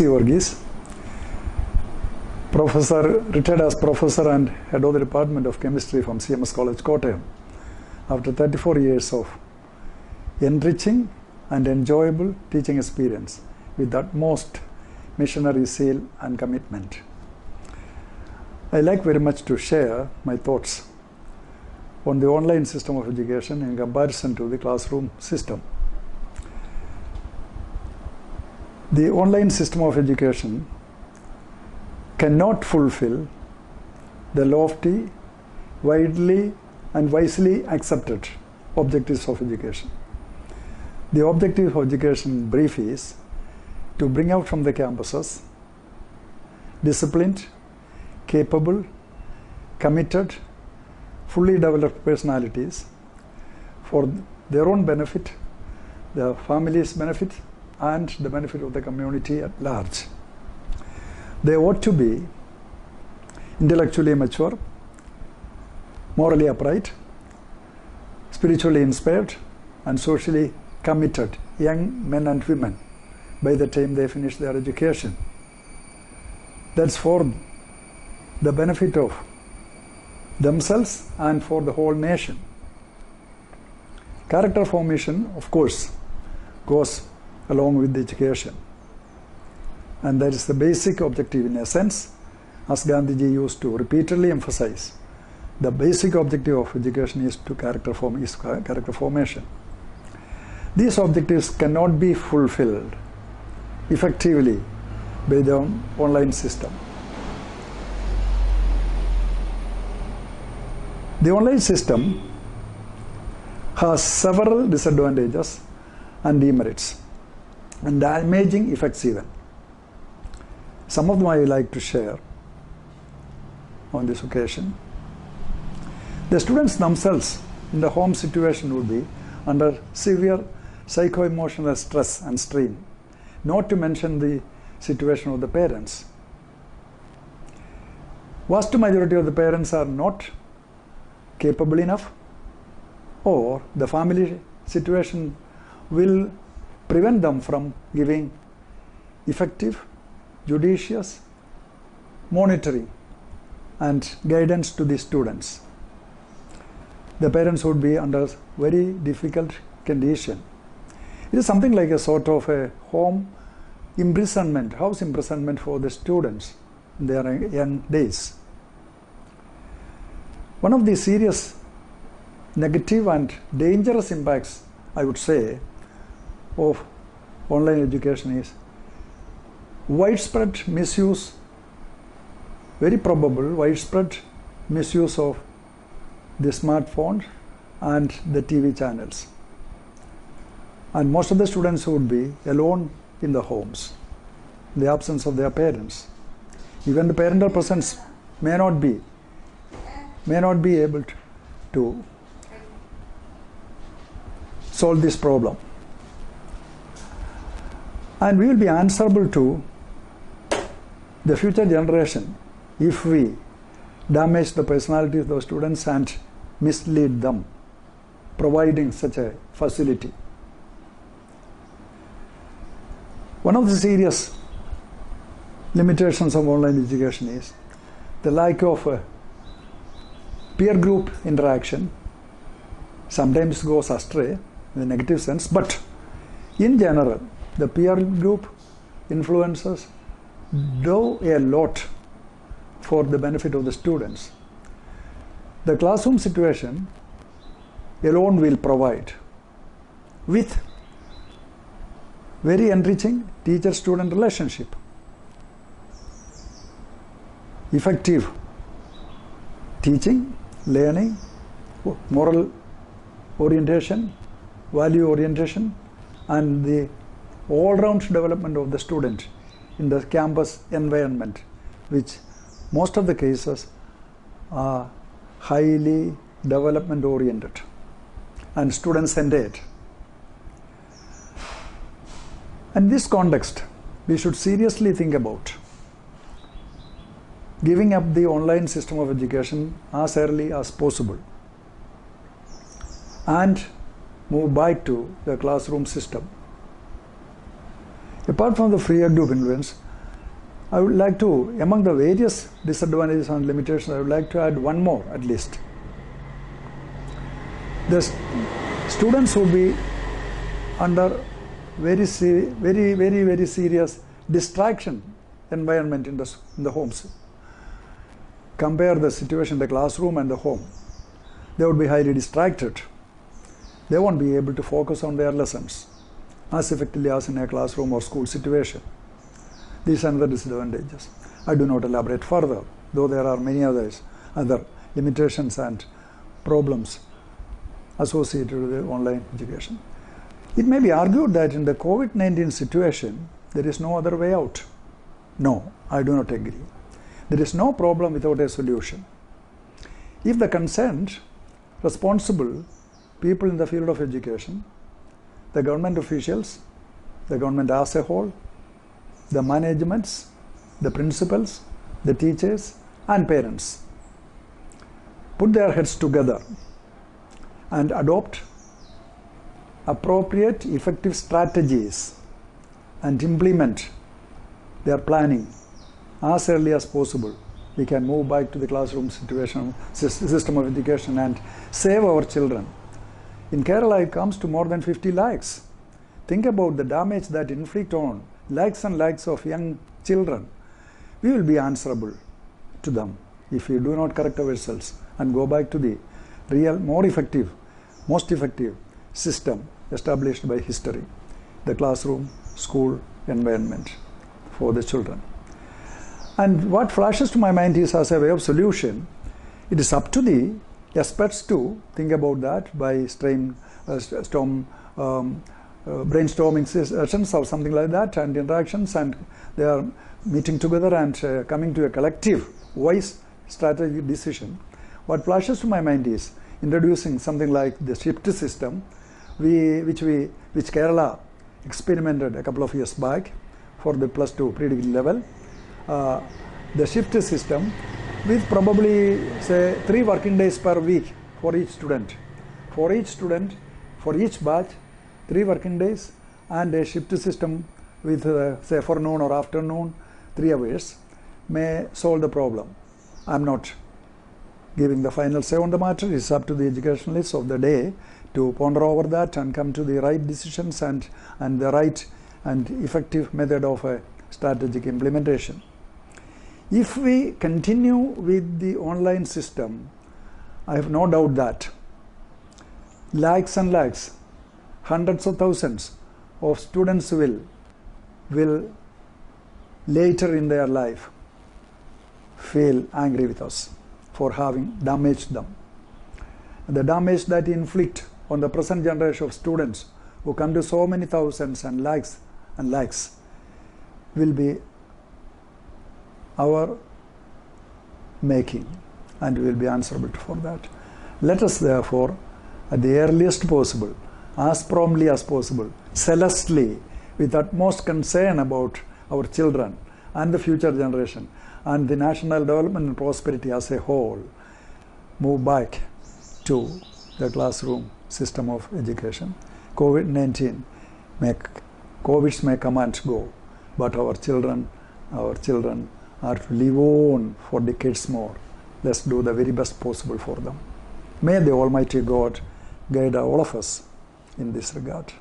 Varghese, Professor, retired as Professor and Head of the Department of Chemistry from CMS College, Kottayam. After 34 years of enriching and enjoyable teaching experience with utmost missionary zeal and commitment, I like very much to share my thoughts on the online system of education in comparison to the classroom system. The online system of education cannot fulfill the lofty, widely and wisely accepted objectives of education. The objective of education in brief is to bring out from the campuses disciplined, capable, committed, fully developed personalities for their own benefit, their family's benefit, and the benefit of the community at large. They ought to be intellectually mature, morally upright, spiritually inspired, and socially committed young men and women by the time they finish their education. That's for the benefit of themselves and for the whole nation. Character formation, of course, goes along with the education, and that is the basic objective in a sense. As Gandhiji used to repeatedly emphasize, the basic objective of education is character formation. These objectives cannot be fulfilled effectively by the online system. The online system has several disadvantages and demerits, and damaging effects even. Some of them I would like to share on this occasion. The students themselves in the home situation would be under severe psycho-emotional stress and strain, not to mention the situation of the parents. Vast majority of the parents are not capable enough, or the family situation will prevent them from giving effective, judicious monitoring and guidance to the students. The parents would be under very difficult condition. It is something like a sort of a home imprisonment, house imprisonment for the students in their young days. One of the serious negative and dangerous impacts, I would say, of online education is widespread misuse, very probable widespread misuse of the smartphone and the TV channels. And most of the students would be alone in the homes, in the absence of their parents. Even the parental presence may not be able to solve this problem. And we will be answerable to the future generation if we damage the personality of those students and mislead them, providing such a facility. One of the serious limitations of online education is the lack of peer group interaction. Sometimes goes astray in the negative sense, but in general, the peer group influences do a lot for the benefit of the students. The classroom situation alone will provide with very enriching teacher-student relationship, effective teaching, learning, moral orientation, value orientation, and the all-round development of the student in the campus environment, which most of the cases are highly development oriented and student centered. In this context, we should seriously think about giving up the online system of education as early as possible and move back to the classroom system. Apart from the free group influence, I would like to, among the various disadvantages and limitations, I would like to add one more at least. The students would be under very serious distraction environment in the homes. Compare the situation in the classroom and the home. They would be highly distracted. They won't be able to focus on their lessons as effectively as in a classroom or school situation. These are the disadvantages. I do not elaborate further, though there are many other limitations and problems associated with the online education. It may be argued that in the COVID-19 situation, there is no other way out. No, I do not agree. There is no problem without a solution. If the concerned, responsible people in the field of education, the government officials, the government as a whole, the managements, the principals, the teachers and parents put their heads together and adopt appropriate effective strategies and implement their planning as early as possible, we can move back to the classroom system of education and save our children. In Kerala, it comes to more than 50 lakhs. Think about the damage that inflict on lakhs and lakhs of young children. We will be answerable to them if we do not correct ourselves and go back to the real, most effective system established by history, the classroom, school environment for the children. And what flashes to my mind is, as a way of solution, it is up to the experts to think about that by brainstorming sessions or something like that, and interactions, and they are meeting together and coming to a collective wise strategic decision. What flashes to my mind is introducing something like the shift system, which Kerala experimented a couple of years back for the +2 pre-degree level. The shift system with probably say 3 working days per week for each student. For each batch, 3 working days, and a shift system with say forenoon or afternoon, 3 hours may solve the problem. I am not giving the final say on the matter. It's up to the educationalists of the day to ponder over that and come to the right decisions and the right and effective method of a strategic implementation. If we continue with the online system, I have no doubt that lakhs and lakhs, hundreds of thousands of students will later in their life feel angry with us for having damaged them. The damage that inflict on the present generation of students who come to so many thousands and lakhs will be our making, and we will be answerable for that. Let us therefore, at the earliest possible, as promptly as possible, zealously, with utmost concern about our children and the future generation and the national development and prosperity as a whole, move back to the classroom system of education. COVID-19 COVIDs may come and go, but our children are to live on for decades more. Let's do the very best possible for them. May the Almighty God guide all of us in this regard.